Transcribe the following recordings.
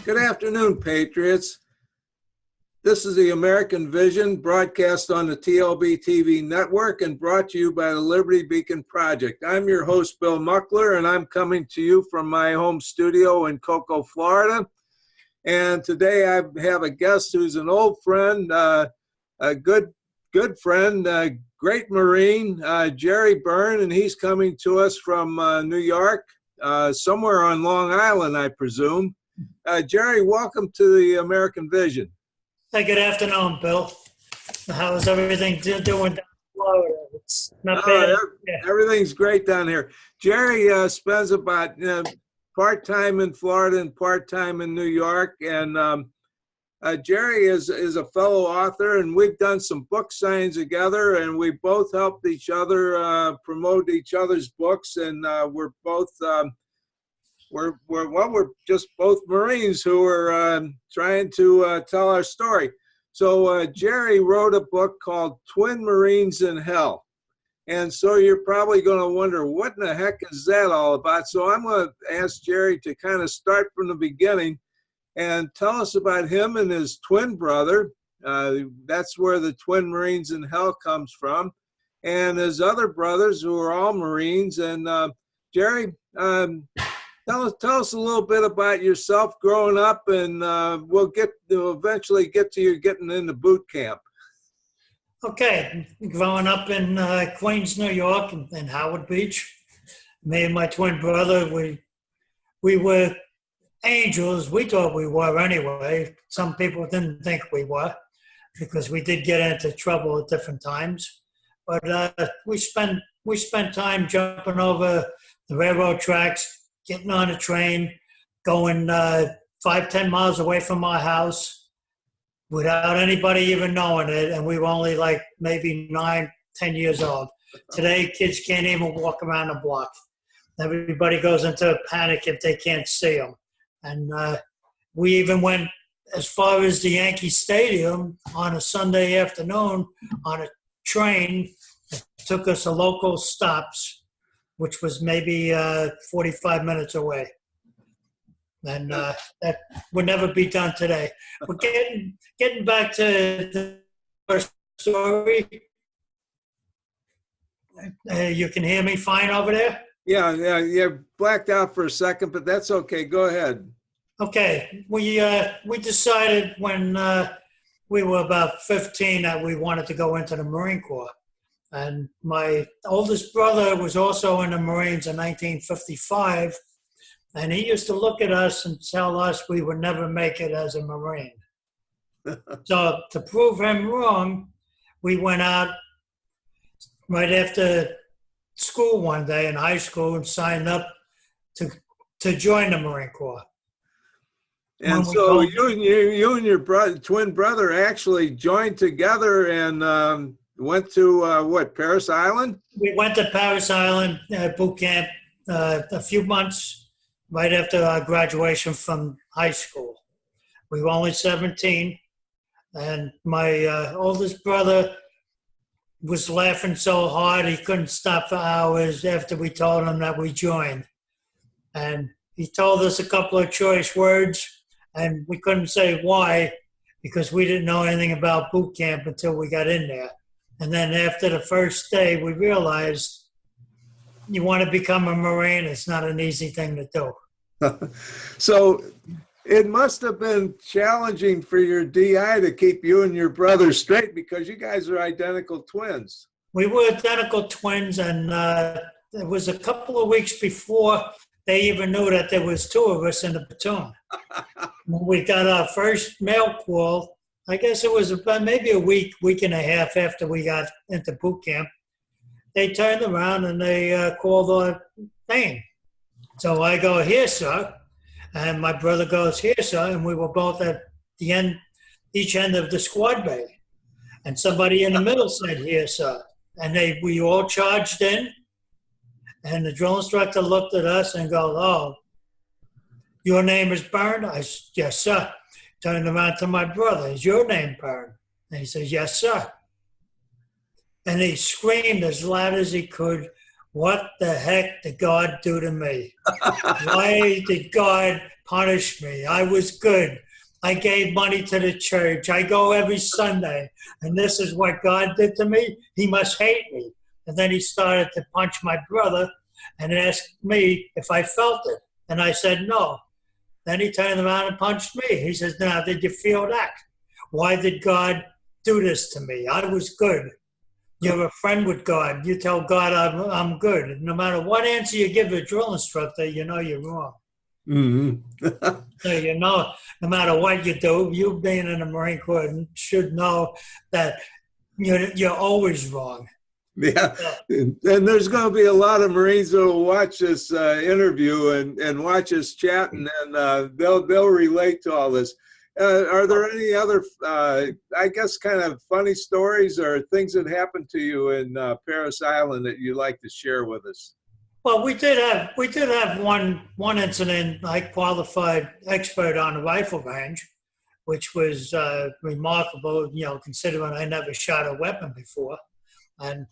Good afternoon, Patriots. This is the American Vision, broadcast on the TLBTV network and brought to you by the Liberty Beacon Project. I'm your host, Bill Muckler, and I'm coming to you from my home studio in Cocoa, Florida. And today I have a guest who's an old friend, a good friend, great Marine, Jerry Byrne, and he's coming to us from New York, somewhere on Long Island, I presume. Jerry, welcome to the American Vision. Hey, good afternoon, Bill. How is everything doing down in Florida? It's not bad. Everything's great down here. Jerry spends about part-time in Florida and part-time in New York. And Jerry is a fellow author, and we've done some book signings together, and we both helped each other promote each other's books. And we're both we're just both Marines who are trying to tell our story. So Jerry wrote a book called Twin Marines in Hell. And so you're probably going to wonder, what in the heck is that all about? So I'm going to ask Jerry to kind of start from the beginning and tell us about him and his twin brother. That's where the Twin Marines in Hell comes from. And his other brothers who are all Marines. And Jerry, Tell us a little bit about yourself growing up, and we'll eventually get to you getting into boot camp. Okay, growing up in Queens, New York, and Howard Beach, me and my twin brother, we were angels. We thought we were anyway. Some people didn't think we were, because we did get into trouble at different times. But we spent time jumping over the railroad tracks, getting on a train, going 5-10 miles away from our house without anybody even knowing it. And we were only like maybe 9-10 years old. Today, kids can't even walk around the block. Everybody goes into a panic if they can't see them. And we even went as far as the Yankee Stadium on a Sunday afternoon on a train that took us to local stops, which was maybe 45 minutes away. And that would never be done today. But getting back to the first story, you can hear me fine over there? Yeah, you're blacked out for a second, but that's okay. Go ahead. Okay, we decided when we were about 15 that we wanted to go into the Marine Corps. And my oldest brother was also in the Marines in 1955, and he used to look at us and tell us we would never make it as a Marine. So to prove him wrong, we went out right after school one day in high school and signed up to join the Marine Corps. And so you and your twin brother actually joined together and went to Parris Island? We went to Parris Island boot camp a few months right after our graduation from high school. We were only 17, and my oldest brother was laughing so hard he couldn't stop for hours after we told him that we joined. And he told us a couple of choice words, and we couldn't say why, because we didn't know anything about boot camp until we got in there. And then after the first day, we realized you want to become a Marine, it's not an easy thing to do. So it must have been challenging for your DI to keep you and your brother straight, because you guys are identical twins. We were identical twins, and it was a couple of weeks before they even knew that there was two of us in the platoon. When we got our first mail call, I guess it was about maybe a week and a half after we got into boot camp, they turned around and they called our name. So I go, "Here, sir." And my brother goes, "Here, sir." And we were both at the end, each end of the squad bay. And somebody in the middle said, "Here, sir." And we all charged in. And the drill instructor looked at us and goes, "Oh, your name is Byrne?" I said, "Yes, sir." Turned around to my brother, "Is your name Byrne?" And he says, "Yes, sir." And he screamed as loud as he could, what the heck did God do to me? Why did God punish me? I was good. I gave money to the church. I go every Sunday. And this is what God did to me? He must hate me. And then he started to punch my brother and asked me if I felt it. And I said, no. Then he turned around and punched me. He says, now, did you feel that? Why did God do this to me? I was good. You're a friend with God. You tell God I'm good. And no matter what answer you give a drill instructor, you know you're wrong. Mm-hmm. So you know, no matter what you do, you being in the Marine Corps should know that you're always wrong. Yeah, and there's going to be a lot of Marines that will watch this interview and watch us chat, and they'll relate to all this. Are there any other, I guess, kind of funny stories or things that happened to you in Parris Island that you'd like to share with us? Well, we did have one incident. I qualified expert on the rifle range, which was remarkable, considering I never shot a weapon before, and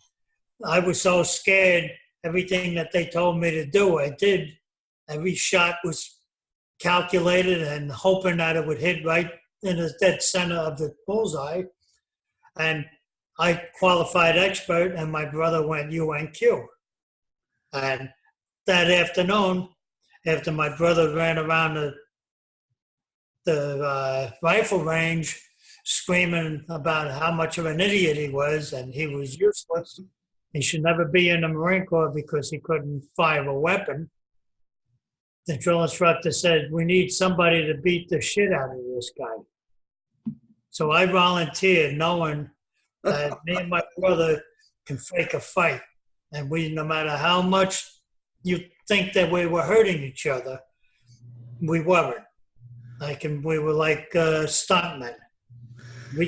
I was so scared. Everything that they told me to do, I did. Every shot was calculated and hoping that it would hit right in the dead center of the bullseye. And I qualified expert, and my brother went UNQ. And that afternoon, after my brother ran around the rifle range screaming about how much of an idiot he was and he was useless, he should never be in the Marine Corps because he couldn't fire a weapon, the drill instructor said, we need somebody to beat the shit out of this guy. So I volunteered knowing that me and my brother can fake a fight. And we, no matter how much you think that we were hurting each other, we weren't. We were like stuntmen.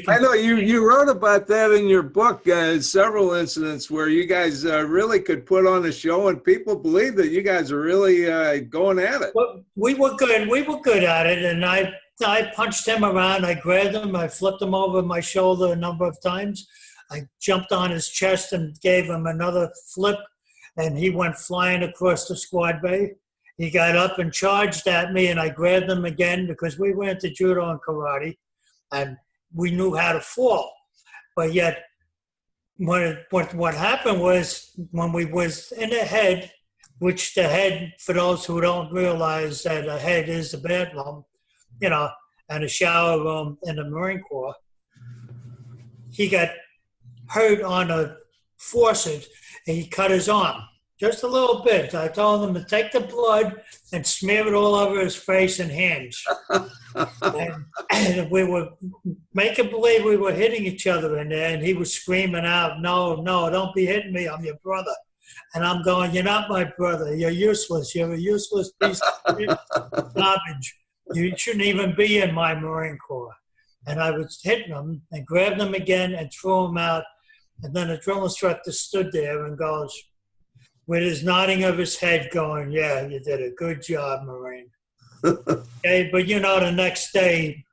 I know you wrote about that in your book, several incidents where you guys really could put on a show and people believed that you guys are really going at it. Well, we were good. We were good at it. And I punched him around. I grabbed him. I flipped him over my shoulder a number of times. I jumped on his chest and gave him another flip, and he went flying across the squad bay. He got up and charged at me, and I grabbed him again because we went to judo and karate, and we knew how to fall. But yet, what happened was when we was in the head, which the head, for those who don't realize that a head is the bathroom, and a shower room in the Marine Corps, he got hurt on a faucet, and he cut his arm just a little bit. I told him to take the blood and smear it all over his face and hands. and we were making believe we were hitting each other in there, and he was screaming out, no, don't be hitting me, I'm your brother. And I'm going, you're not my brother, you're useless, you're a useless piece of garbage. You shouldn't even be in my Marine Corps. And I was hitting him and grabbed him again and threw him out. And then the drill instructor stood there and goes, with his nodding of his head going, yeah, you did a good job, Marine. Okay, but the next day,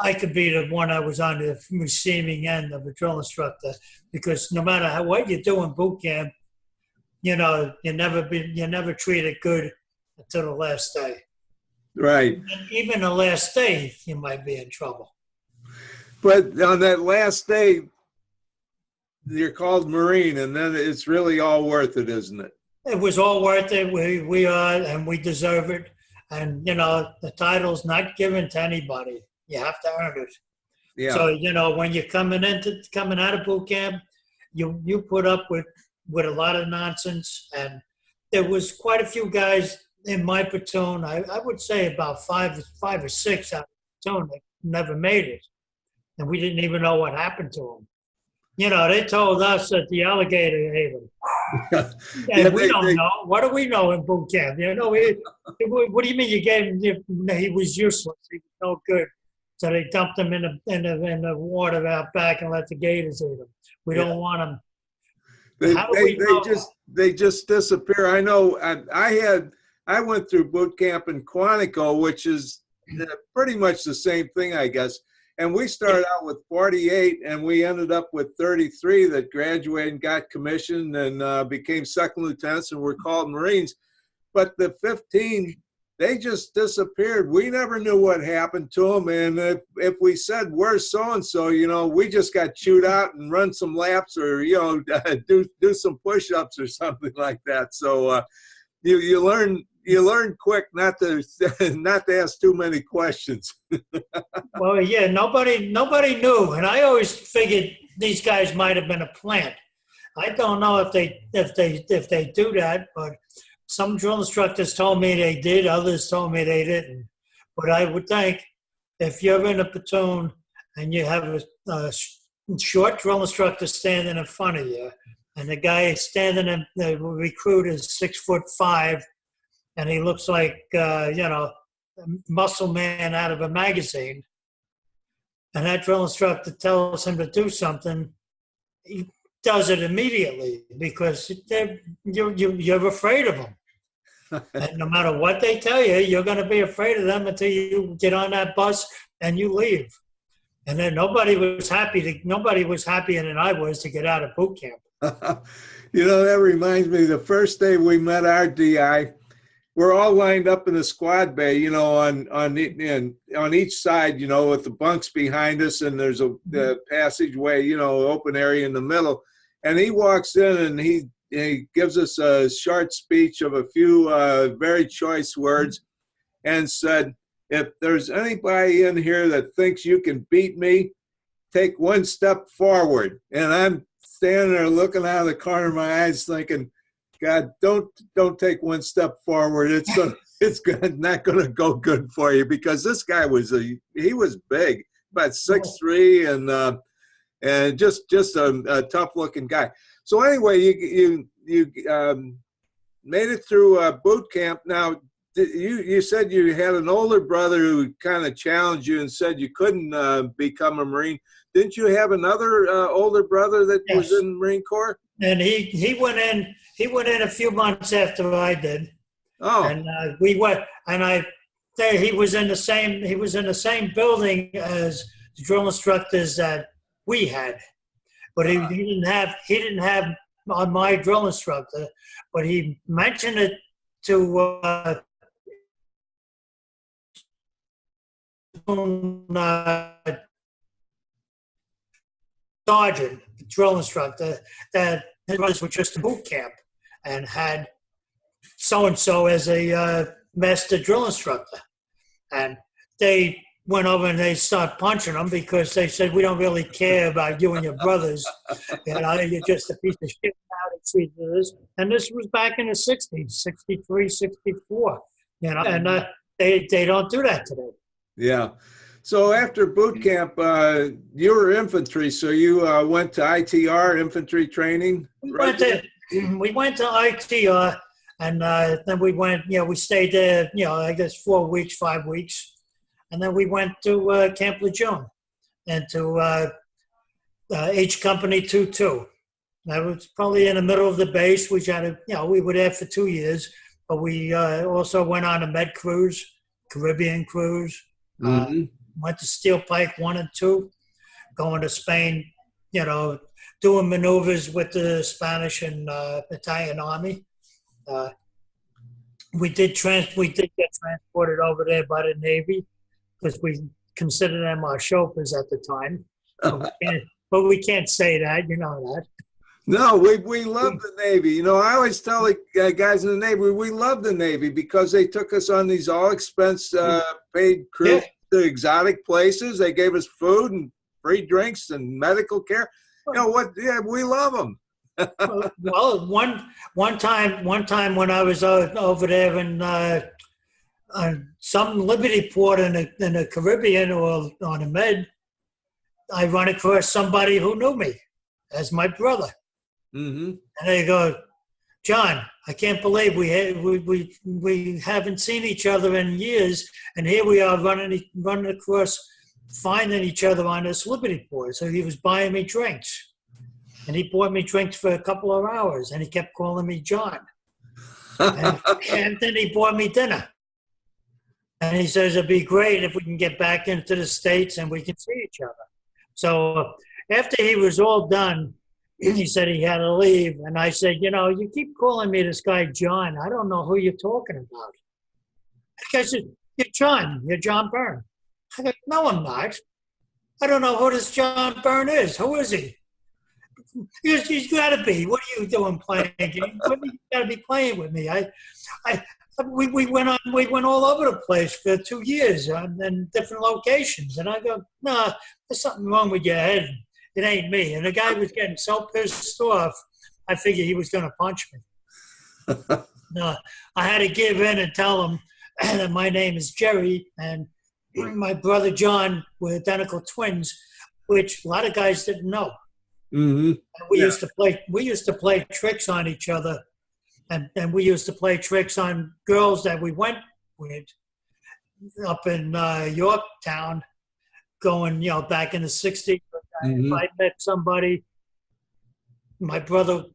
I could be the one I was on the receiving end of a drill instructor, because no matter what you do in boot camp, you're never treated good until the last day. Right. And even the last day, you might be in trouble. But on that last day, you're called Marine, and then it's really all worth it, isn't it? It was all worth it. We are, and we deserve it. And, the title's not given to anybody. You have to earn it. Yeah. So, when you're coming out of boot camp, you put up with a lot of nonsense. And there was quite a few guys in my platoon. I would say about five or six out of the platoon that never made it. And we didn't even know what happened to them. They told us that the alligator ate him. And we don't know. What do we know in boot camp? What do you mean you gave him? He was useless. He was no good. So they dumped him in the water out back and let the gators eat him. We don't want him. They just disappear. I know. I went through boot camp in Quantico, which is pretty much the same thing, I guess. And we started out with 48, and we ended up with 33 that graduated and got commissioned and became second lieutenants and were called Marines. But the 15, they just disappeared. We never knew what happened to them. And if we said, where's so-and-so, you know, we just got chewed out and run some laps or, you know, do some push-ups or something like that. So you learn quick not to ask too many questions. Well, yeah, nobody knew, and I always figured these guys might have been a plant. I don't know if they do that, but some drill instructors told me they did, others told me they didn't. But I would think if you're in a platoon and you have a short drill instructor standing in front of you, and the guy standing in the recruit is 6'5", and he looks like you know, a muscle man out of a magazine, and that drill instructor tells him to do something, he does it immediately because you're afraid of them. And no matter what they tell you, you're going to be afraid of them until you get on that bus and you leave. And then nobody was happier than I was to get out of boot camp. You know, that reminds me, the first day we met our DI, we're all lined up in the squad bay, you know, on each side, you know, with the bunks behind us, and there's the passageway, you know, open area in the middle. And he walks in and he gives us a short speech of a few very choice words and said, if there's anybody in here that thinks you can beat me, take one step forward. And I'm standing there looking out of the corner of my eyes thinking, God, don't take one step forward. It's not going to go good for you, because this guy was big, about 6'3", and just a tough looking guy. So anyway, you made it through boot camp. Now, you said you had an older brother who kind of challenged you and said you couldn't become a Marine. Didn't you have another older brother that was in the Marine Corps? And he went in. He went in a few months after I did. Oh. And we went. And he was in the same. He was in the same building as the drill instructors that we had, but he didn't have my drill instructor. But he mentioned it to sergeant, drill instructor, that his brothers were just in boot camp and had so-and-so as a master drill instructor. And they went over and they started punching them because they said, we don't really care about you and your brothers. You know, you're just a piece of shit. And this was back in the 60s, 63, 64. You know, and they don't do that today. Yeah. So after boot camp, you were infantry, so you went to ITR, infantry training? We went to ITR, and then we went, you know, we stayed there, you know, I guess 4 weeks, 5 weeks. And then we went to Camp Lejeune and to H Company 2-2. That was probably in the middle of the base. We were there for 2 years, but we also went on a med cruise, Caribbean cruise. Went to Steel Pike 1 and 2, going to Spain, you know, doing maneuvers with the Spanish and Italian Army. We did get transported over there by the Navy because we considered them our chauffeurs at the time. But we can't say that, you know that. No, we love the Navy. You know, I always tell the guys in the Navy, we love the Navy because they took us on these all-expense paid cruises to exotic places. They gave us food and free drinks and medical care. You know what? Yeah, we love them. Well, one time when I was over there in some Liberty port in the Caribbean or on the Med, I run across somebody who knew me as my brother. And they go, John, I can't believe we haven't seen each other in years, and here we are running across, finding each other on this Liberty port. So he was buying me drinks, and he bought me drinks for a couple of hours, and he kept calling me John. And then he bought me dinner. And he says, it'd be great if we can get back into the States and we can see each other. So after he was all done, he said he had to leave. And I said, you keep calling me this guy John. I don't know who you're talking about. The guy said, you're John Byrne. I go, no, I'm not. I don't know who this John Byrne is. Who is he? He's got to be. What are you doing playing games? You got to be playing with me. We went all over the place for 2 years in different locations. And I go, no, there's something wrong with your head. It ain't me. And the guy was getting so pissed off, I figured he was going to punch me. No, I had to give in and tell him that my name is Jerry and my brother John were identical twins, which a lot of guys didn't know. Mm-hmm. We used to play tricks on each other, and we used to play tricks on girls that we went with up in Yorktown, going back in the '60s. Mm-hmm. If I met somebody, my brother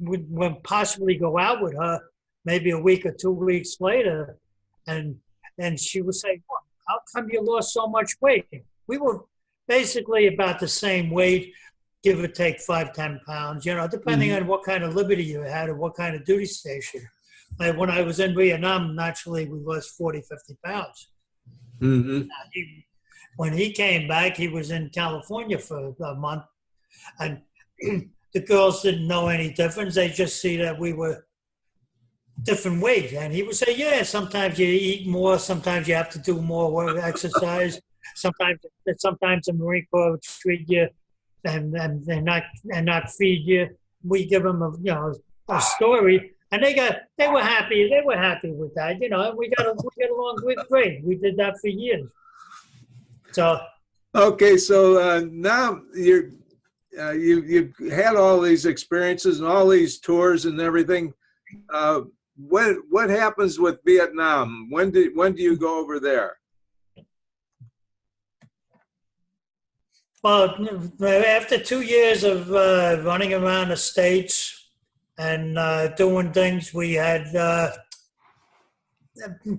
would possibly go out with her, maybe a week or 2 weeks later, and she would say, well, how come you lost so much weight? We were basically about the same weight, give or take 5-10 pounds, depending on what kind of liberty you had or what kind of duty station. Like when I was in Viet Nam, naturally we lost 40, 50 pounds. Mm-hmm. When he came back, he was in California for a month, and the girls didn't know any difference. They just see that we were different weight. And he would say, yeah, sometimes you eat more, sometimes you have to do more work, exercise. Sometimes the Marine Corps would treat you and not feed you. We give them a story, and they were happy. They were happy with that, and we got along with great. We did that for years. So okay, so now you've had all these experiences and all these tours and everything. What happens with Vietnam? When do you go over there? Well, after 2 years of running around the States and doing things, we had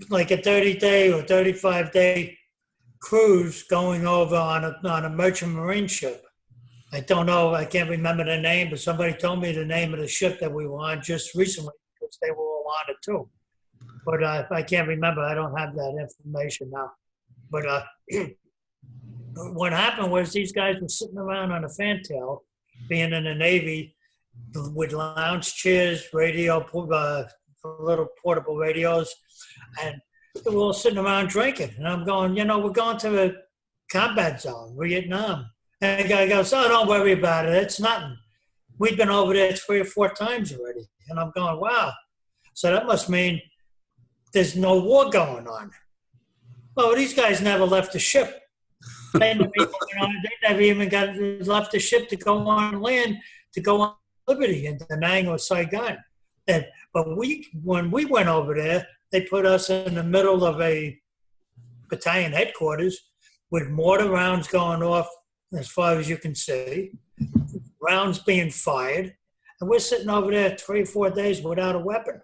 like a 30-day or 35-day cruise going over on a merchant marine ship. I don't know, I can't remember the name, but somebody told me the name of the ship that we were on just recently because they were all on it too. But I can't remember. I don't have that information now. But what happened was these guys were sitting around on a fantail, being in the Navy, with lounge chairs, radio, little portable radios, and they were all sitting around drinking. And I'm going, we're going to the combat zone, Vietnam. And the guy goes, oh, don't worry about it. It's nothing. We've been over there 3 or 4 times already. And I'm going, wow. So that must mean there's no war going on. Well, these guys never left the ship. They never even left the ship to go on land, to go on Liberty in Da Nang or Saigon. But when we went over there, they put us in the middle of a battalion headquarters with mortar rounds going off as far as you can see, rounds being fired, and we're sitting over there 3 or 4 days without a weapon.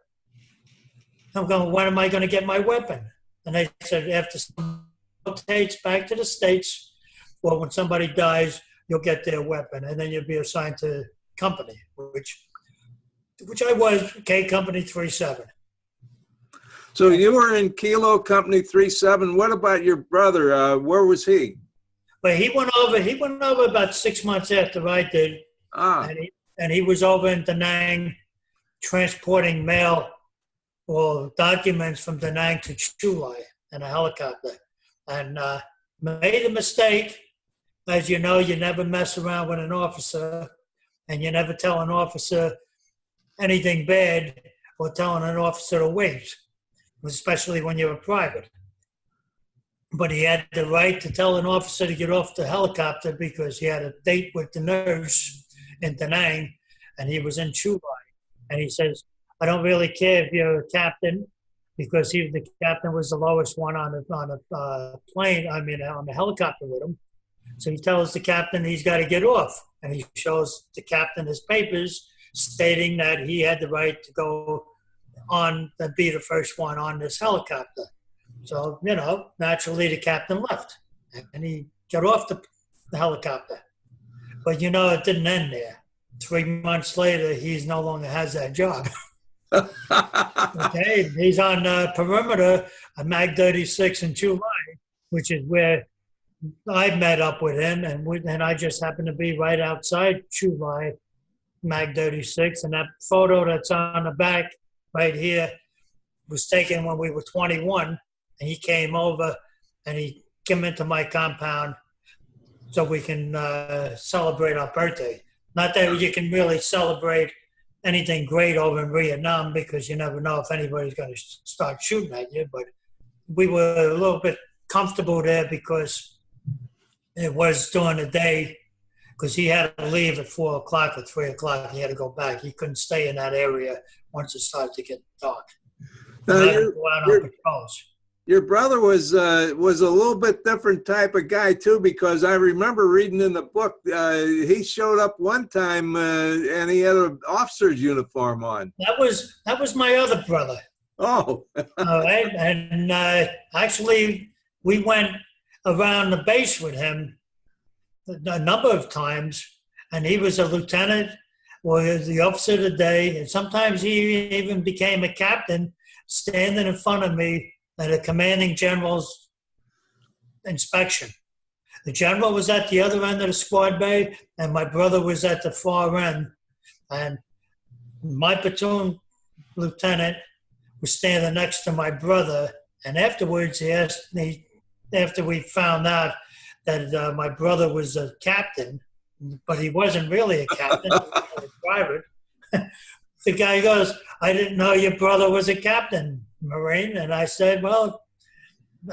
I'm going, when am I going to get my weapon? And they said, after some rotates back to the States, well, when somebody dies, you'll get their weapon, and then you'll be assigned to company, which I was, K Company 37. So you were in Kilo Company 37. What about your brother? Where was he? But he went over about 6 months after I did. And he was over in Da Nang transporting mail or documents from Da Nang to Chu Lai in a helicopter. And made a mistake. As you know, you never mess around with an officer, and you never tell an officer anything bad or telling an officer to wait, especially when you're a private. But he had the right to tell an officer to get off the helicopter because he had a date with the nurse in Da Nang, and he was in Chu Lai. And he says, I don't really care if you're a captain, because the captain was the lowest one on a plane, on the helicopter with him. So he tells the captain he's got to get off. And he shows the captain his papers stating that he had the right to go on and be the first one on this helicopter. So, naturally the captain left and he got off the helicopter. But, it didn't end there. 3 months later, he no longer has that job. Okay, he's on perimeter of Mag 36 in Chu Lai, which is where I met up with him, and I just happened to be right outside Chu Lai, Mag 36, and that photo that's on the back right here was taken when we were 21, and he came over and he came into my compound so we can celebrate our birthday. Not that you can really celebrate anything great over in Vietnam because you never know if anybody's going to start shooting at you, but we were a little bit comfortable there because it was during the day, because he had to leave at 4 o'clock or 3 o'clock. He had to go back. He couldn't stay in that area once it started to get dark. Now, I had to go out on patrols. Your brother was a little bit different type of guy too, because I remember reading in the book he showed up one time and he had an officer's uniform on. That was my other brother. Oh, all right, and actually we went around the base with him a number of times, and he was a lieutenant or the officer of the day, and sometimes he even became a captain, standing in front of me at a commanding general's inspection. The general was at the other end of the squad bay, and my brother was at the far end. And my platoon lieutenant was standing next to my brother. And afterwards, he asked me, after we found out that my brother was a captain, but he wasn't really a captain, he was a private. The guy goes, "I didn't know your brother was a captain, Marine." And I said, "Well,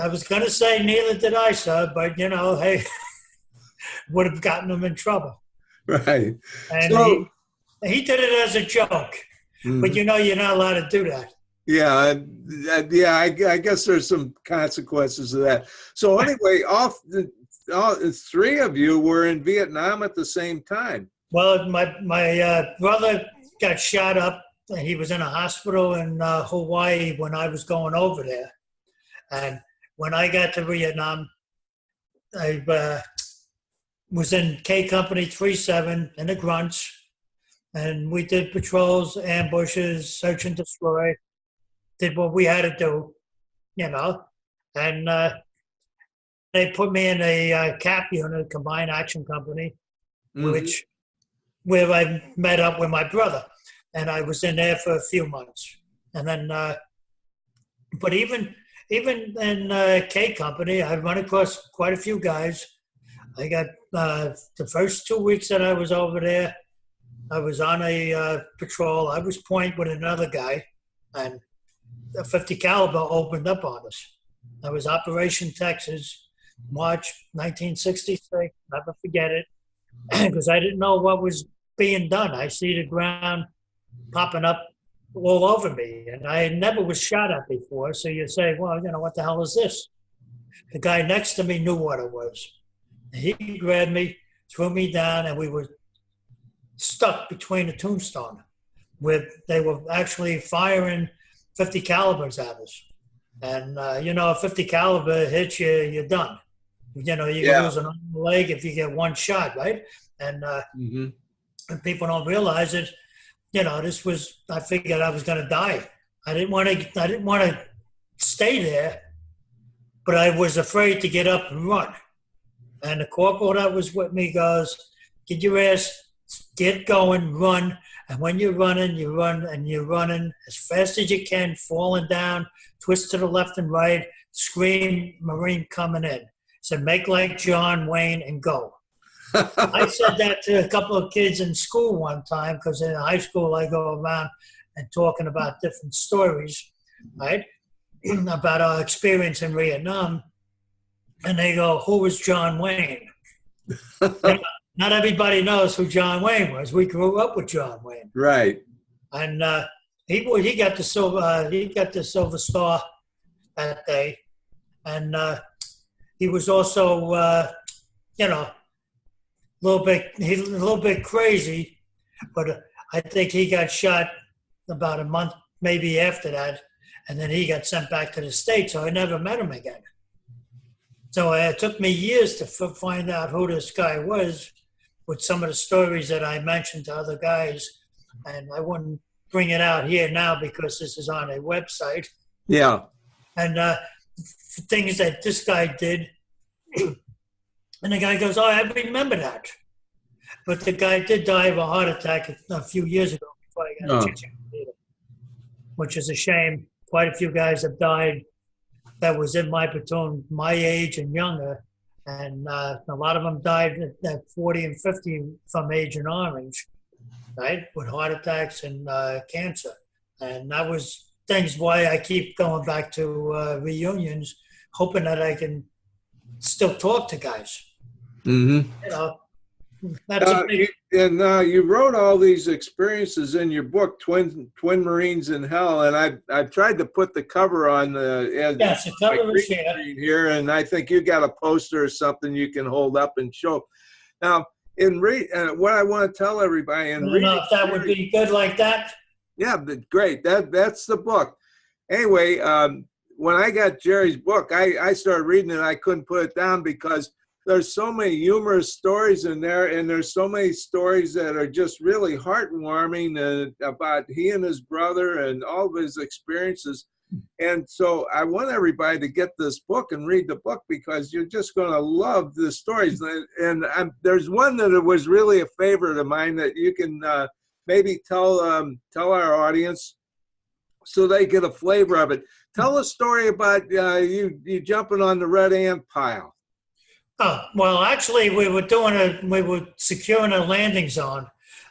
I was going to say neither did I, sir, but, hey, would have gotten him in trouble." Right. And so, he did it as a joke, but you're not allowed to do that. Yeah, I guess there's some consequences to that. So anyway, all 3 of you were in Vietnam at the same time. Well, my brother got shot up. He was in a hospital in Hawaii when I was going over there. And when I got to Vietnam, I was in K Company 37 in the grunts. And we did patrols, ambushes, search and destroy. Did what we had to do, And they put me in a CAP unit, Combined Action Company, where I met up with my brother. And I was in there for a few months. And then, but even in K Company, I run across quite a few guys. I got the first 2 weeks that I was over there, I was on a patrol. I was point with another guy, and a 50 caliber opened up on us. That was Operation Texas, March 1966. Never forget it, because I didn't know what was being done. I see the ground popping up all over me, and I never was shot at before. So you say, well, what the hell is this? The guy next to me knew what it was. He grabbed me, threw me down, and we were stuck between the tombstone, where they were actually firing 50 calibers at us. And, a 50 caliber hits you, you're done. You can lose an arm and a leg if you get one shot, right? And, and people don't realize it. I figured I was going to die. I didn't want to stay there, but I was afraid to get up and run. And the corporal that was with me goes, "Get your ass, get going, run. And when you're running, you run, and you're running as fast as you can, falling down, twist to the left and right, scream, Marine coming in." So make like John Wayne and go. I said that to a couple of kids in school one time, because in high school I go around and talking about different stories, right, about our experience in Vietnam. And they go, "Who was John Wayne?" Not everybody knows who John Wayne was. We grew up with John Wayne, right? And he got the Silver Star that day, and he was also a little bit crazy, but I think he got shot about a month maybe after that, and then he got sent back to the States, so I never met him again. So it took me years to find out who this guy was with some of the stories that I mentioned to other guys. And I wouldn't bring it out here now because this is on a website. Yeah. And things that this guy did. And the guy goes, oh, I remember that. But the guy did die of a heart attack a few years ago before I got a chance to meet him, which is a shame. Quite a few guys have died that was in my platoon, my age and younger, and a lot of them died at 40 and 50 from Agent Orange, right, with heart attacks and cancer. And that was things why I keep going back to reunions, hoping that I can still talk to guys. Mm-hmm. You know, that's a big... you wrote all these experiences in your book, Twin Marines in Hell, and I've tried to put the cover on yes, the cover is here, and I think you got a poster or something you can hold up and show. Now, what I want to tell everybody, and if that would be good like that. Yeah, great. That's the book. Anyway, when I got Jerry's book, I started reading it. I couldn't put it down because there's so many humorous stories in there, and there's so many stories that are just really heartwarming about he and his brother and all of his experiences. And so I want everybody to get this book and read the book because you're just going to love the stories. And there's one that was really a favorite of mine that you can maybe tell our audience so they get a flavor of it. Tell a story about you jumping on the red ant pile. Oh, well, actually, we were securing a landing zone,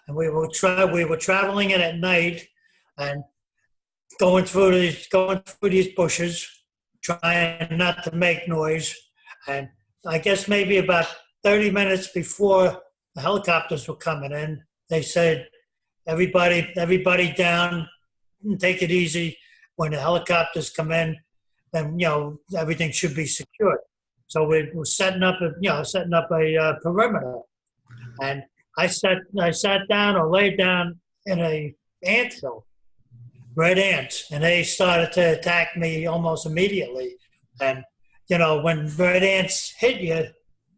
and we were traveling it at night, and going through these bushes, trying not to make noise. And I guess maybe about 30 minutes before the helicopters were coming in, they said, "Everybody down, take it easy. When the helicopters come in, then everything should be secured." So we were setting up a perimeter, and I sat down or laid down in a anthill, red ants, and they started to attack me almost immediately. And when red ants hit you,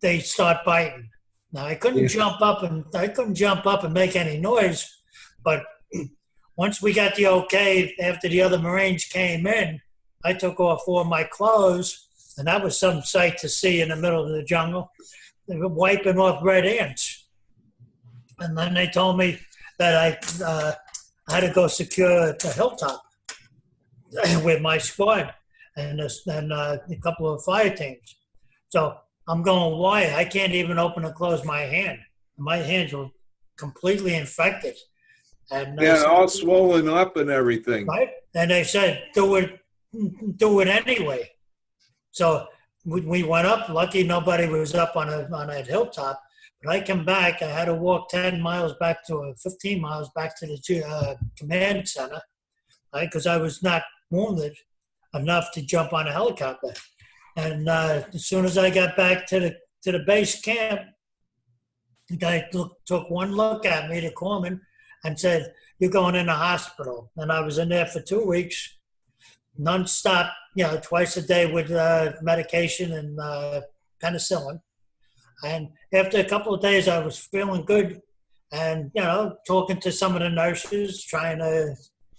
they start biting. Now I couldn't jump up and make any noise, but once we got the okay after the other Marines came in, I took off all my clothes. And that was some sight to see in the middle of the jungle. They were wiping off red ants. And then they told me that I had to go secure the hilltop with my squad and a couple of fire teams. So I'm going, why? I can't even open and close my hand. My hands were completely infected. And all swollen up and everything. Right? And they said, do it anyway. So we went up. Lucky nobody was up on that hilltop. But I came back. I had to walk 15 miles back to the command center, right? Because I was not wounded enough to jump on a helicopter. And as soon as I got back to the base camp, the guy took one look at me, the corpsman, and said, "You're going in the hospital." And I was in there for 2 weeks, nonstop. Twice a day with medication and penicillin. And after a couple of days, I was feeling good and, talking to some of the nurses, trying to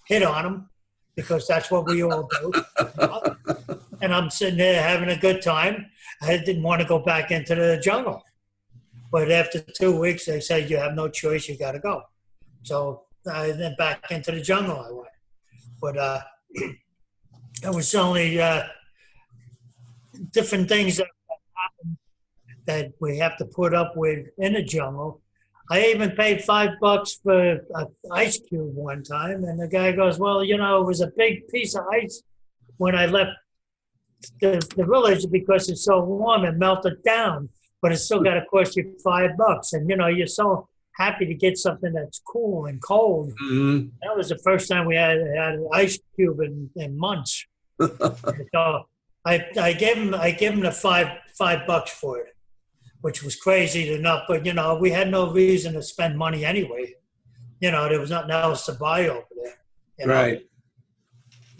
hit on them because that's what we all do. And I'm sitting there having a good time. I didn't want to go back into the jungle. But after 2 weeks, they said, "You have no choice. You got to go." So then back into the jungle I went. But it was only different things that happen that we have to put up with in the jungle. I even paid $5 for an ice cube one time, and the guy goes, "Well, it was a big piece of ice when I left the village because it's so warm and melted down, but it's still got to cost you $5." And you're so happy to get something that's cool and cold. Mm-hmm. That was the first time we had an ice cube in months. So I gave him the $5 for it, which was crazy enough. But we had no reason to spend money anyway. There was nothing else to buy over there. Right.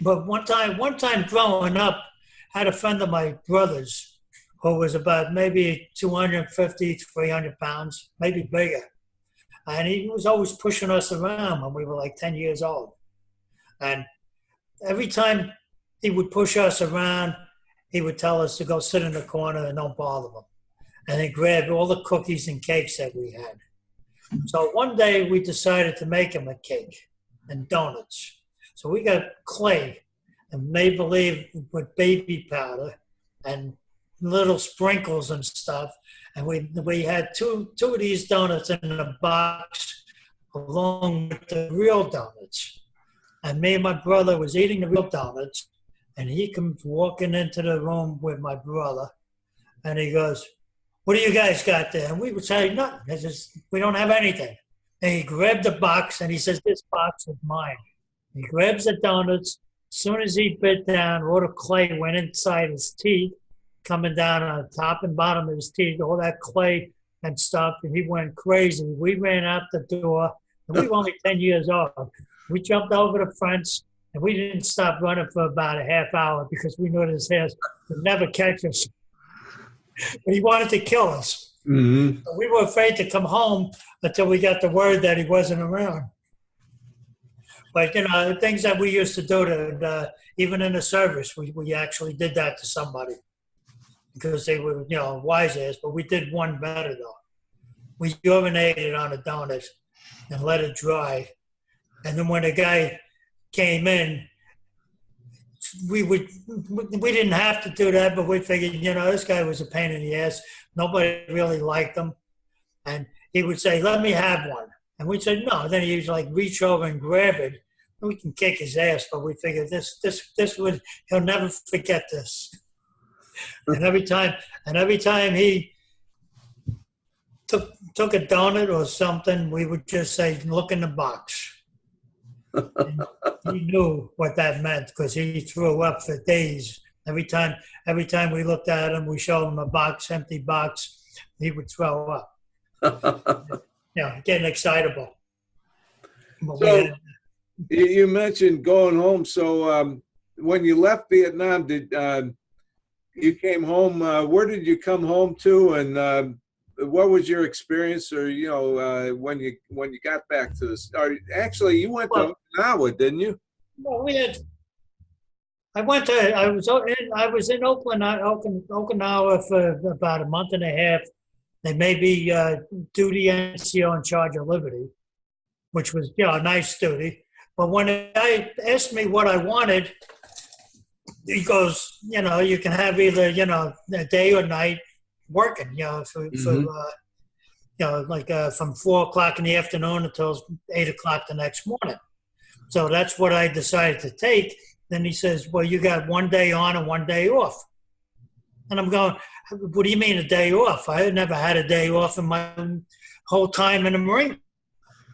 But one time growing up, I had a friend of my brother's who was about maybe 250, 300 pounds, maybe bigger. And he was always pushing us around when we were like 10 years old. And every time he would push us around, he would tell us to go sit in the corner and don't bother him. And he grabbed all the cookies and cakes that we had. So one day we decided to make him a cake and donuts. So we got clay and made believe with baby powder and little sprinkles and stuff. And we had two of these donuts in a box along with the real donuts. And me and my brother was eating the real donuts, and he comes walking into the room with my brother, and he goes, "What do you guys got there?" And we would say, "Nothing. We don't have anything." And he grabbed the box, and he says, "This box is mine." He grabs the donuts. As soon as he bit down, all the clay went inside his teeth, coming down on the top and bottom of his teeth, all that clay and stuff, and he went crazy. We ran out the door, and we were only 10 years old. We jumped over the fence, and we didn't stop running for about a half hour because we knew his hairs would never catch us. But he wanted to kill us. Mm-hmm. So we were afraid to come home until we got the word that he wasn't around. But, the things that we used to do, even in the service, we actually did that to somebody because they were, wise ass, but we did one better, though. We urinated on a donut and let it dry. And then when the guy came in, we didn't have to do that, but we figured, this guy was a pain in the ass. Nobody really liked him. And he would say, "Let me have one." And we'd say, "No." Then he would reach over and grab it. And we can kick his ass, but we figured he'll never forget this. And every time he took a donut or something, we would just say, "Look in the box." And he knew what that meant because he threw up for days. Every time we looked at him, we showed him a box, empty box, he would throw up. Getting excitable. So you mentioned going home. So when you left Vietnam, did you came home? Where did you come home to, and what was your experience, or when you got back to this? Or actually, you went to Okinawa, didn't you? Well, I was in Okinawa for about a month and a half. They made me duty NCO in charge of Liberty, which was a nice duty. But when I asked me what I wanted, he goes, you can have either a day or night working, from 4 o'clock in the afternoon until 8 o'clock the next morning. So that's what I decided to take. Then he says, "Well, you got 1 day on and 1 day off." And I'm going, "What do you mean a day off? I had never had a day off in my whole time in the Marine.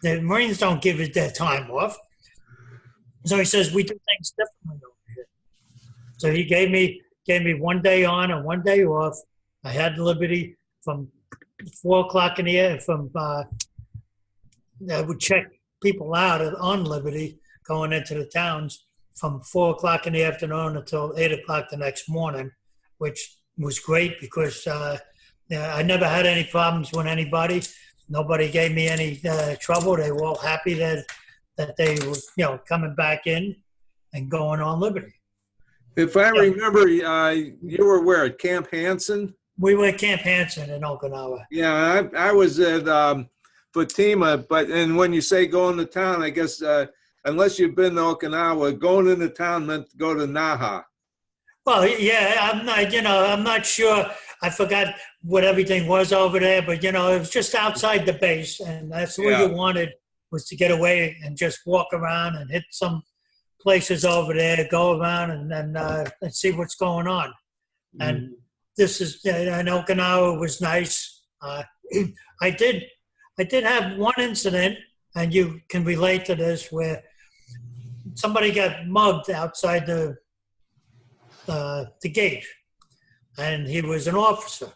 The Marines don't give it their time off." So he says, "We do things differently over here." So he gave me 1 day on and 1 day off. I had Liberty from 4 o'clock in the air. I would check people out on Liberty going into the towns from 4 o'clock in the afternoon until 8 o'clock the next morning, which was great because I never had any problems with anybody. Nobody gave me any trouble. They were all happy that they were, coming back in and going on Liberty. If I remember, you were where, at Camp Hansen? We were at Camp Hansen in Okinawa. Yeah, I was at Fatima, and when you say going to town, I guess unless you've been to Okinawa, going into town meant to go to Naha. Well, yeah, I'm not sure. I forgot what everything was over there, but it was just outside the base, and that's what you wanted, was to get away and just walk around and hit some places over there, go around and see what's going on. And and Okinawa was nice. I did have one incident, and you can relate to this, where somebody got mugged outside the gate, and he was an officer.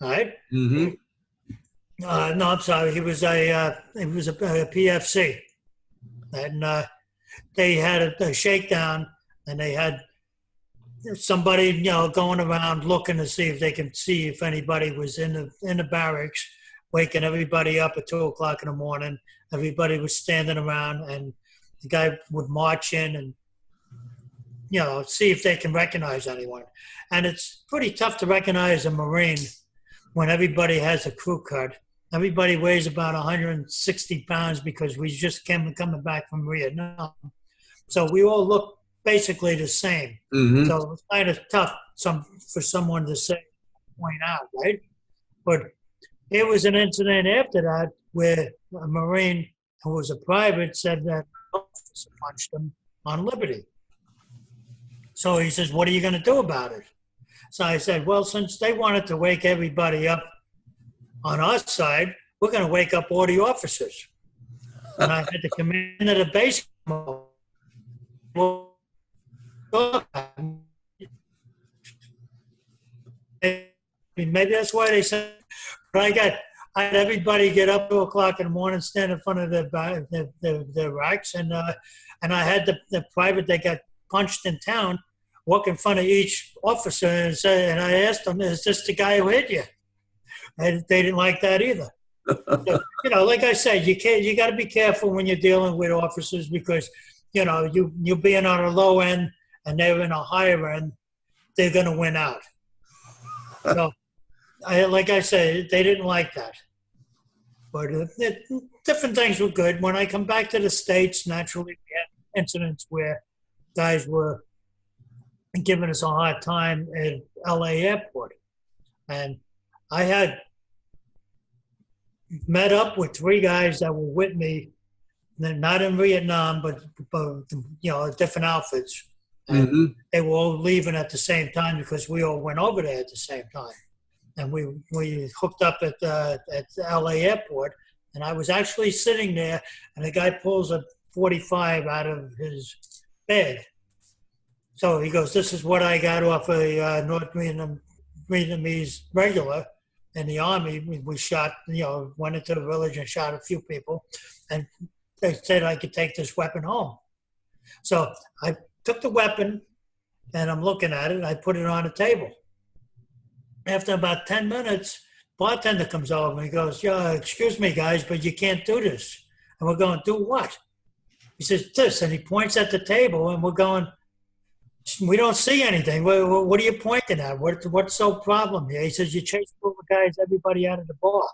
All right. Mm-hmm. No, I'm sorry. He was a PFC, and they had a shakedown, and they had somebody, going around looking to see if they can see if anybody was in the barracks, waking everybody up at 2:00 in the morning. Everybody was standing around, and the guy would march in and, see if they can recognize anyone. And it's pretty tough to recognize a Marine when everybody has a crew cut. Everybody weighs about 160 pounds because we just coming back from Viet Nam. So we all look basically the same. Mm-hmm. So it was kind of tough for someone to point out, right? But there was an incident after that where a Marine who was a private said that an officer punched him on liberty. So he says, what are you going to do about it? So I said, well, since they wanted to wake everybody up on our side, we're going to wake up all the officers. And I had the commander of the base. Maybe that's why they said, but I had everybody get up 2:00 in the morning, stand in front of their racks, and I had the private that got punched in town walk in front of each officer and say, and I asked them, is this the guy who hit you? And they didn't like that either. So, like I said, you got to be careful when you're dealing with officers because, you being on a low end and they're in a higher end, they're going to win out. So, like I said, they didn't like that. But different things were good. When I come back to the States, naturally, we had incidents where guys were giving us a hard time at LA airport. And I had met up with 3 guys that were with me, not in Vietnam, but different outfits. And they were all leaving at the same time because we all went over there at the same time. And we hooked up at the LA airport, and I was actually sitting there, and the guy pulls a .45 out of his bag. So he goes, this is what I got off a North Vietnamese regular in the Army. We shot, went into the village and shot a few people, and they said I could take this weapon home. So I took the weapon, and I'm looking at it, I put it on the table. After about 10 minutes, bartender comes over and he goes, excuse me, guys, but you can't do this. And we're going, do what? He says, this. And he points at the table, and we're going, we don't see anything. What are you pointing at? What's the problem here? He says, you chase over guys, everybody out of the bar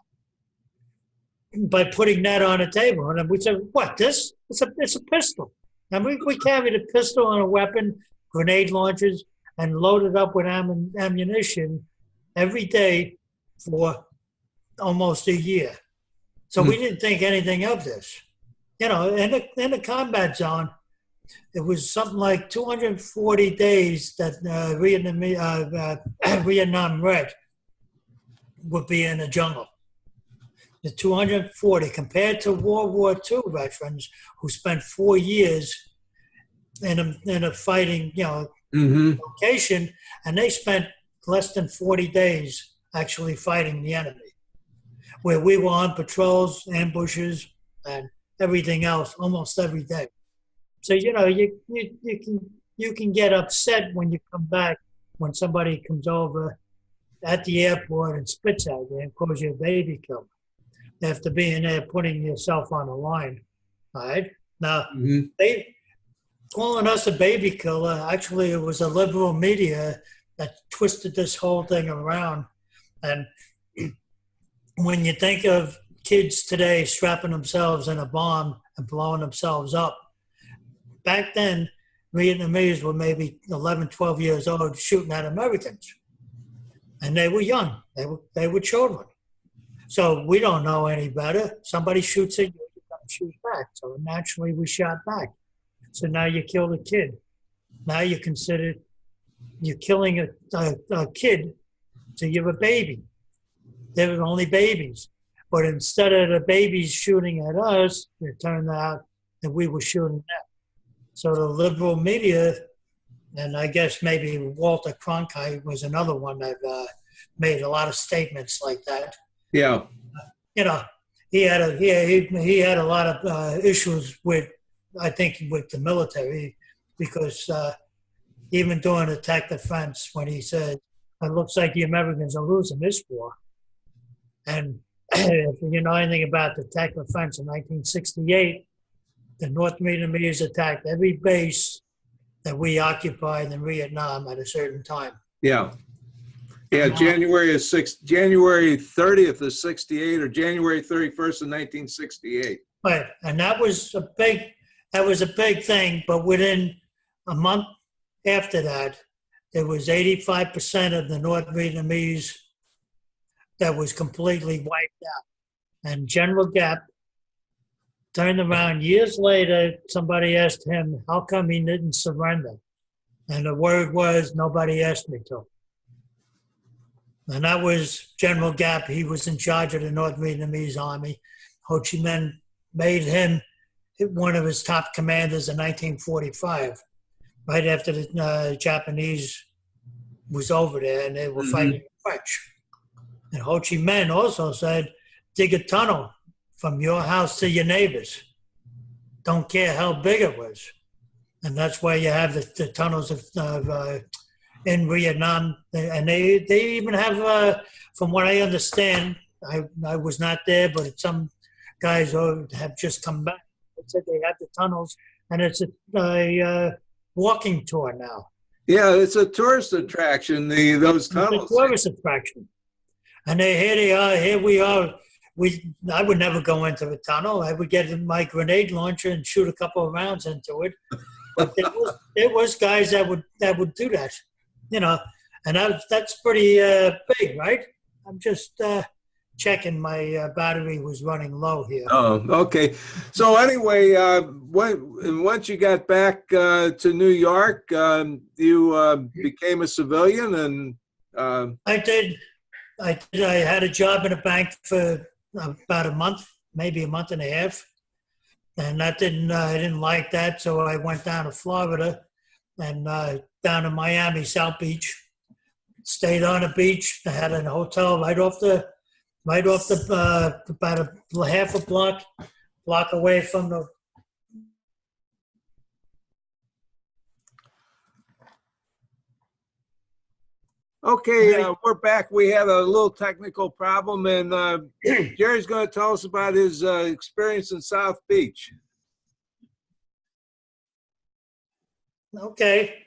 by putting that on the table. And we said, what, this? It's a pistol. And we carried a pistol and a weapon, grenade launchers, and loaded up with ammunition every day for almost a year. So we didn't think anything of this. In the combat zone, it was something like 240 days that Vietnam Red would be in the jungle. The 240 compared to World War II veterans who spent 4 years in a fighting, location, and they spent less than 40 days actually fighting the enemy, where we were on patrols, ambushes, and everything else almost every day. So, you can get upset when you come back, when somebody comes over at the airport and spits at you and calls you a baby killer after being there putting yourself on the line. All right? Now, they calling us a baby killer, actually it was a liberal media that twisted this whole thing around. And when you think of kids today strapping themselves in a bomb and blowing themselves up, back then, Vietnamese were maybe 11, 12 years old shooting at Americans. And they were young. They were children. So we don't know any better. Somebody shoots at you, you don't shoot back. So naturally we shot back. So now you killed a kid. Now you're killing a kid, so you're a baby. They were only babies. But instead of the babies shooting at us, it turned out that we were shooting them. So the liberal media, and I guess maybe Walter Cronkite was another one that made a lot of statements like that. Yeah. He had a lot of issues with I think with the military, because even during attack defense, when he said, "It looks like the Americans are losing this war," and if you know anything about the attack defense in 1968, the North Vietnamese attacked every base that we occupied in Vietnam at a certain time. Yeah. Yeah, January 30th of 68 or January 31st of 1968. Right, and that was a big thing. But within a month after that, there was 85% of the North Vietnamese that was completely wiped out. And General Gap turned around years later. Somebody asked him, "How come he didn't surrender?" And the word was, "Nobody asked me to." And that was General Gap. He was in charge of the North Vietnamese Army. Ho Chi Minh made him one of his top commanders in 1945, right after the Japanese was over there and they were fighting the French. And Ho Chi Minh also said, "Dig a tunnel from your house to your neighbors. Don't care how big it was." And that's why you have the tunnels of in Vietnam. And they even have, from what I understand, I was not there, but some guys have just come back. They said they have the tunnels, and it's a walking tour now. Yeah, it's a tourist attraction, those tunnels. It's a tourist attraction. And here they are, here we are. I would never go into the tunnel. I would get my grenade launcher and shoot a couple of rounds into it. But there was guys that would do that, you know, and that's pretty big, right? I'm just checking my battery was running low here. Oh, okay. So anyway, once you got back to New York, you became a civilian, and I did. I had a job in a bank for about a month, maybe a month and a half, and I didn't like that, so I went down to Florida and down to Miami, South Beach. Stayed on the beach. I had a hotel right off the about a half a block away from the. Okay, we're back. We had a little technical problem, and Jerry's going to tell us about his experience in South Beach. Okay.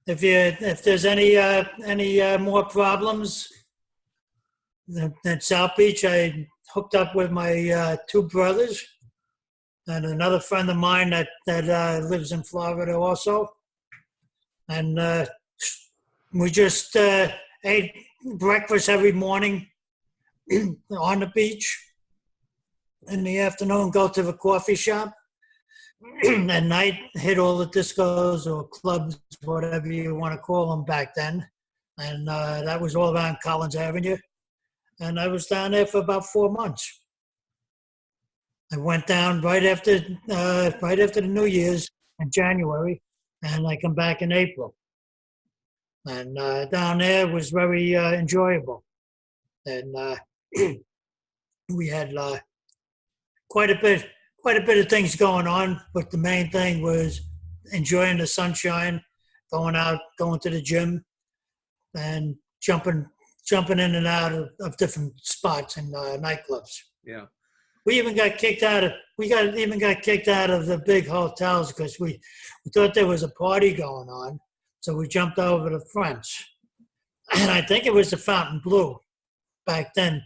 If there's any more problems at South Beach, I hooked up with my two brothers and another friend of mine that lives in Florida also, and we just ate breakfast every morning on the beach. In the afternoon, go to the coffee shop. At night, hit all the discos or clubs, whatever you want to call them back then. And that was all around Collins Avenue. And I was down there for about 4 months. I went down right after the New Year's in January, and I come back in April. And down there was very enjoyable. And we had quite a bit of things going on, but the main thing was enjoying the sunshine, going out, going to the gym, and jumping in and out of different spots and nightclubs. Yeah. We even got kicked out of the big hotels because we thought there was a party going on. So we jumped over to French. And I think it was the Fountain Blue back then.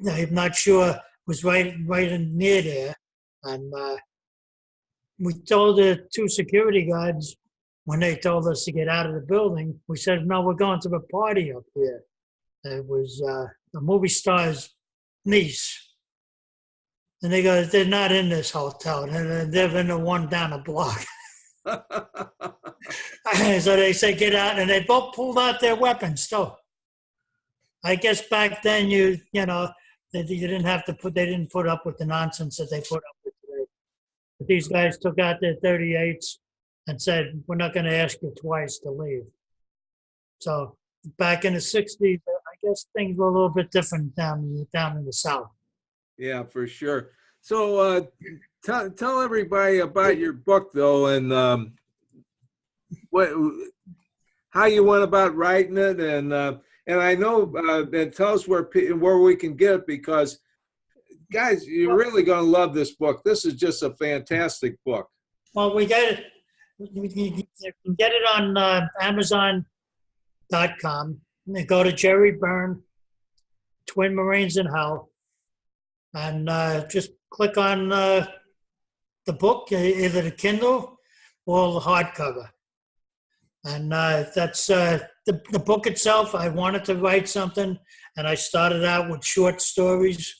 I'm not sure. It was right in near there. And we told the two security guards when they told us to get out of the building, we said, "No, we're going to a party up here." It was a movie star's niece. And they go, "They're not in this hotel. They're in the one down the block." So they said, "Get out." And they both pulled out their weapons. So I guess back then, you know, you didn't have to they didn't put up with the nonsense that they put up with today. But these guys took out their 38s and said, "We're not going to ask you twice to leave." So back in the 60s, I guess things were a little bit different down in the South. Yeah, for sure. So tell everybody about your book, though, and what how you went about writing it, and I know, and tell us where we can get it, because guys, you're really going to love this book. This is just a fantastic book. Well, we got it. You can get it on Amazon.com. And go to Jerry Byrne, Twin Marines in Hell, and just click on the book, either the Kindle or the hardcover. And that's the book itself. I wanted to write something, and I started out with short stories.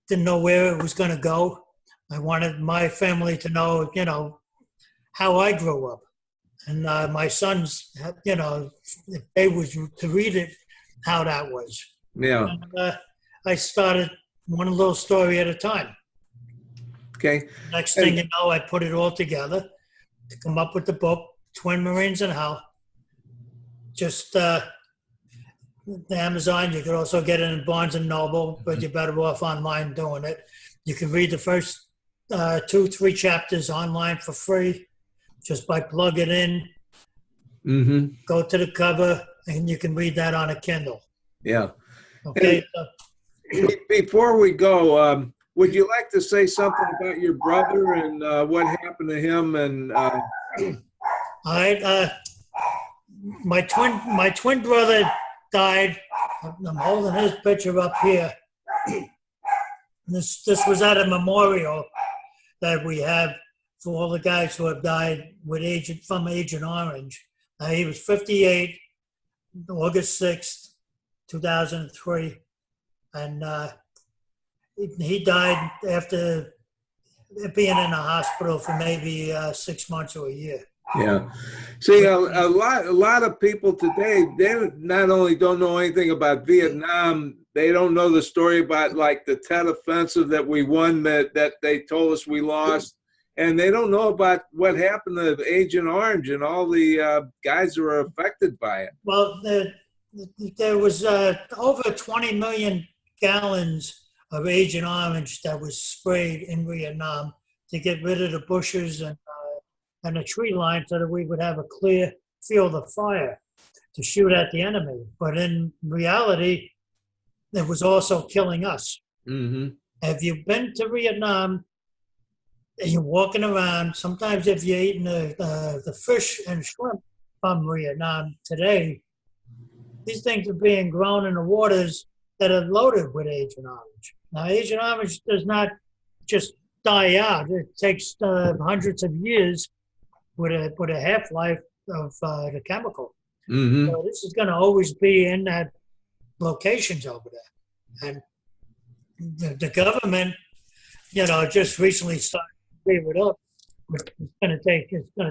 Didn't know where it was going to go. I wanted my family to know, how I grew up. And my sons, if they was to read it, how that was. Yeah. And, I started one little story at a time. Okay. Next thing you know, I put it all together to come up with the book, Twin Marines in Hell. Just Amazon. You could also get it in Barnes and Noble, but you're better off online doing it. You can read the first 2-3 chapters online for free, just by plug it in. Mm-hmm. Go to the cover, and you can read that on a Kindle. Yeah. Okay. Before we go, would you like to say something about your brother and what happened to him? And all right. My twin brother died. I'm holding his picture up here. This was at a memorial that we have for all the guys who have died from Agent Orange. He was 58, August 6th, 2003, and he died after being in a hospital for maybe 6 months or a year. Yeah. See, a lot of people today, they not only don't know anything about Vietnam, they don't know the story about like the Tet Offensive that we won, that they told us we lost. And they don't know about what happened to Agent Orange and all the guys who were affected by it. Well, there was over 20 million gallons of Agent Orange that was sprayed in Vietnam to get rid of the bushes and the tree line so that we would have a clear field of fire to shoot at the enemy. But in reality, it was also killing us. Mm-hmm. Have you been to Vietnam? And you're walking around. Sometimes if you're eating the fish and shrimp from Vietnam today, these things are being grown in the waters that are loaded with Agent Orange. Now, Agent Orange does not just die out. It takes hundreds of years with a half-life of the chemical. Mm-hmm. So this is going to always be in that locations over there. And the government, just recently started to give it up. It's going to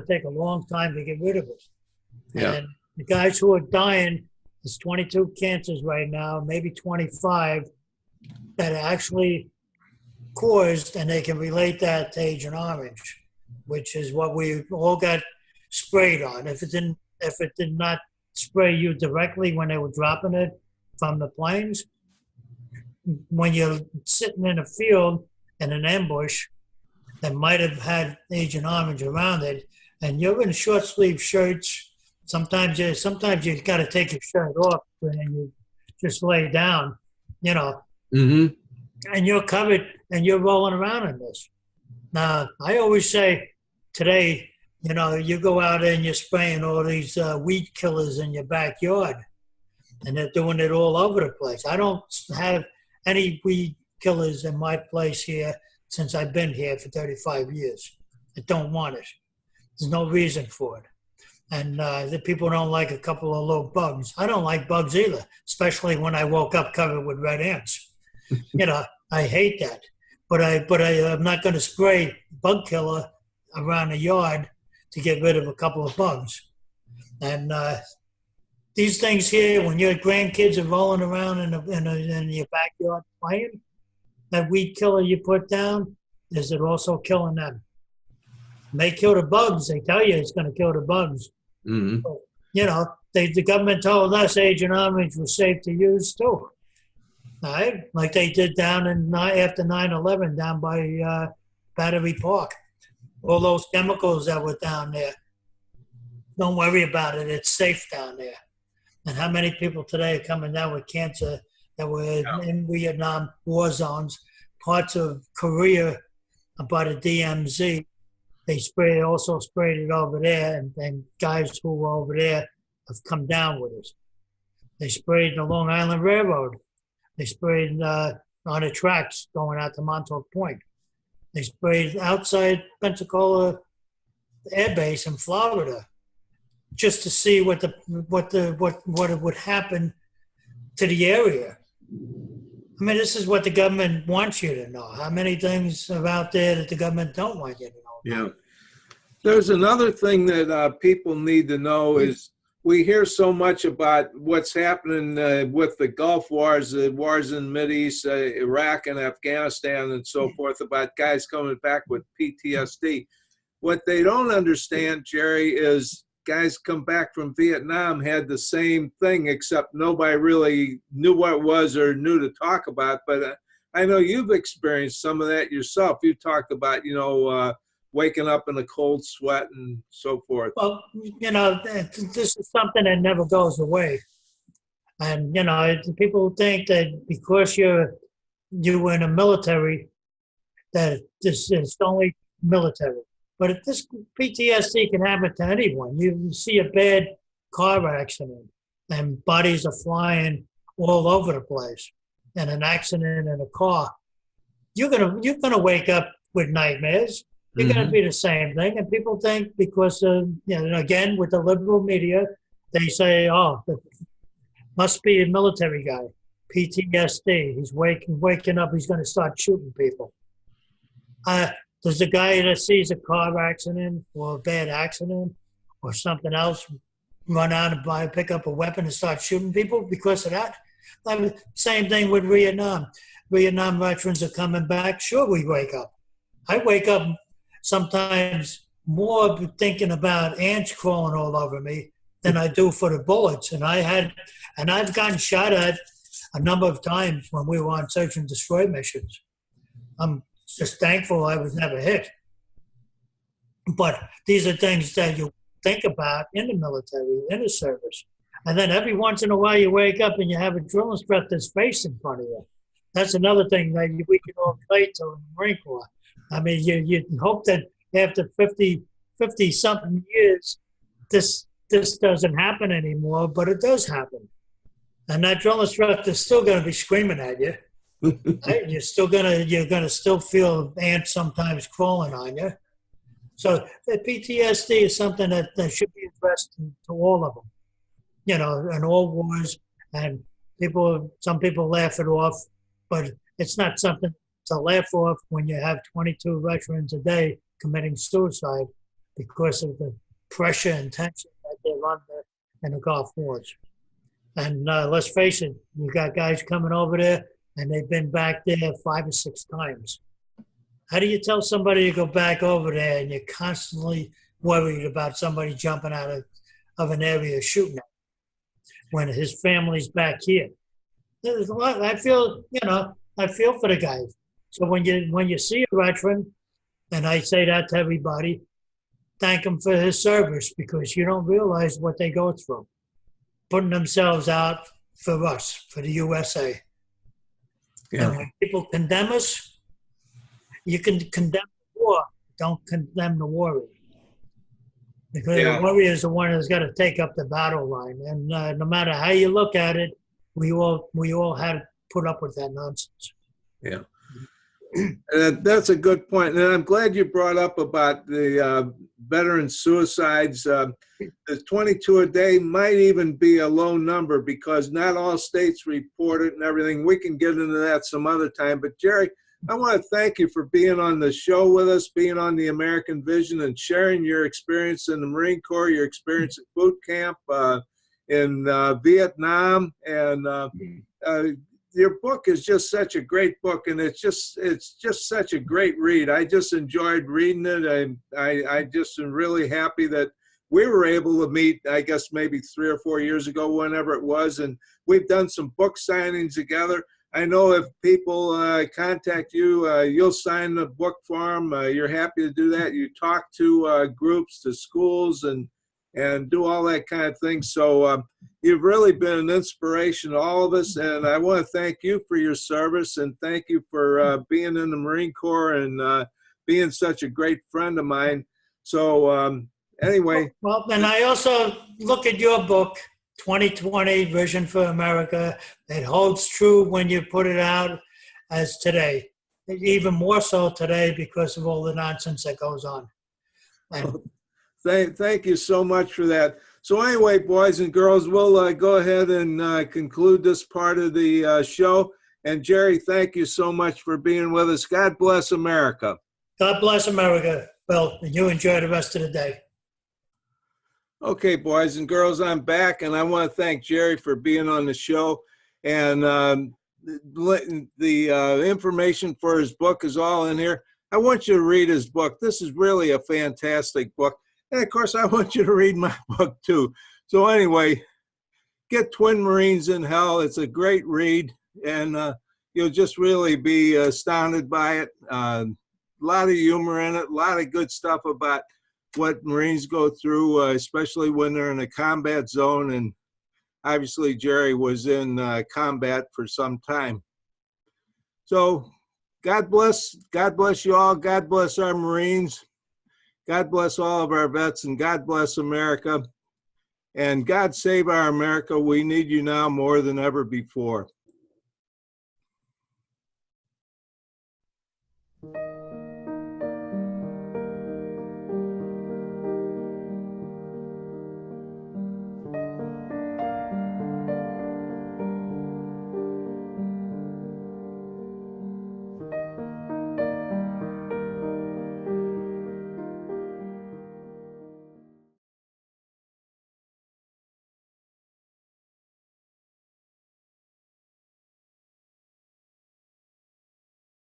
take a long time to get rid of it. Yeah. And the guys who are dying, there's 22 cancers right now, maybe 25 that are actually caused, and they can relate that to Agent Orange, which is what we all got sprayed on. If it did not spray you directly when they were dropping it from the planes, when you're sitting in a field in an ambush that might have had Agent Orange around it, and you're in short sleeve shirts, sometimes you got to take your shirt off and you just lay down, Mm-hmm. and you're covered and you're rolling around in this. Now, I always say today, you go out there and you're spraying all these weed killers in your backyard, and they're doing it all over the place. I don't have any weed killers in my place here since I've been here for 35 years. I don't want it. There's no reason for it. And the people don't like a couple of little bugs. I don't like bugs either, especially when I woke up covered with red ants. I hate that. But I'm not going to spray bug killer around the yard to get rid of a couple of bugs. And these things here, when your grandkids are rolling around in your backyard playing, that weed killer you put down, is it also killing them? It may kill the bugs. They tell you it's going to kill the bugs. Mm-hmm. But, the government told us Agent Orange was safe to use too. All right? Like they did down after 9/11 down by Battery Park. All those chemicals that were down there. Don't worry about it. It's safe down there. And how many people today are coming down with cancer that were in Vietnam war zones, parts of Korea, by the DMZ. They also sprayed it over there, and guys who were over there have come down with us. They sprayed the Long Island Railroad. They sprayed on the tracks going out to Montauk Point. They sprayed outside Pensacola Air Base in Florida, just to see what would happen to the area. I mean, this is what the government wants you to know. How many things are out there that the government don't want you to know? Yeah. There's another thing that people need to know is we hear so much about what's happening with the Gulf Wars, the wars in the Mideast, Iraq and Afghanistan and so forth, about guys coming back with PTSD. What they don't understand, Jerry, is guys come back from Vietnam had the same thing, except nobody really knew what it was or knew to talk about. But I know you've experienced some of that yourself. You talked about, waking up in a cold sweat and so forth. Well, this is something that never goes away. And, people think that because you were in the military, that this is only military. But if this PTSD can happen to anyone, you see a bad car accident and bodies are flying all over the place, and an accident in a car, you're gonna wake up with nightmares. You're gonna be the same thing, and people think because again with the liberal media, they say, "Oh, must be a military guy, PTSD. He's waking up. He's gonna start shooting people." Does the guy that sees a car accident or a bad accident or something else run out and pick up a weapon and start shooting people because of that? Same thing with Vietnam. Vietnam veterans are coming back. Sure, we wake up. I wake up sometimes more thinking about ants crawling all over me than I do for the bullets. And I've gotten shot at a number of times when we were on search and destroy missions. I'm just thankful I was never hit. But these are things that you think about in the military, in the service. And then every once in a while you wake up and you have a drill instructor's face in front of you. That's another thing that we can all relate to in the Marine Corps. I mean, you hope that after 50-something years, this doesn't happen anymore, but it does happen. And that drill instructor's still going to be screaming at you. Right? You're gonna still feel ants sometimes crawling on you. So the PTSD is something that should be addressed to all of them, in all wars. And some people laugh it off, but it's not something to laugh off when you have 22 veterans a day committing suicide because of the pressure and tension that they're under in the Gulf Wars. And let's face it, you got guys coming over there and they've been back there 5 or 6 times. How do you tell somebody to go back over there and you're constantly worried about somebody jumping out of an area shooting at when his family's back here? There's a lot. I feel for the guys. So when you see a veteran, and I say that to everybody, thank him for his service, because you don't realize what they go through, putting themselves out for us, for the USA. Yeah. And when people condemn us, you can condemn the war, don't condemn the warrior. Because the warrior is the one that's got to take up the battle line. And no matter how you look at it, we all had to put up with that nonsense. Yeah. And that's a good point. And I'm glad you brought up about the veteran suicides. The 22 a day might even be a low number because not all states report it and everything. We can get into that some other time. But Jerry, I want to thank you for being on the show with us, being on the American Vision and sharing your experience in the Marine Corps, your experience at boot camp in Vietnam. And your book is just such a great book, and it's just such a great read. I just enjoyed reading it, and I just am really happy that we were able to meet, I guess maybe 3 or 4 years ago, whenever it was, and we've done some book signings together. I know if people contact you, you'll sign the book for them. You're happy to do that. You talk to groups, to schools, and do all that kind of thing. So you've really been an inspiration to all of us, and I want to thank you for your service, and thank you for being in the Marine Corps and being such a great friend of mine. So anyway. Well, and I also look at your book, 2020 Vision for America. It holds true when you put it out as today, even more so today because of all the nonsense that goes on. And Thank you so much for that. So anyway, boys and girls, we'll go ahead and conclude this part of the show. And Jerry, thank you so much for being with us. God bless America. God bless America. Well, and you enjoy the rest of the day. Okay, boys and girls, I'm back, and I want to thank Jerry for being on the show. And the information for his book is all in here. I want you to read his book. This is really a fantastic book. And of course, I want you to read my book too. So anyway, get Twin Marines in Hell. It's a great read, and you'll just really be astounded by it. A lot of humor in it, a lot of good stuff about what Marines go through, especially when they're in a combat zone. And obviously, Jerry was in combat for some time. So God bless you all. God bless our Marines. God bless all of our vets, and God bless America. And God save our America. We need you now more than ever before.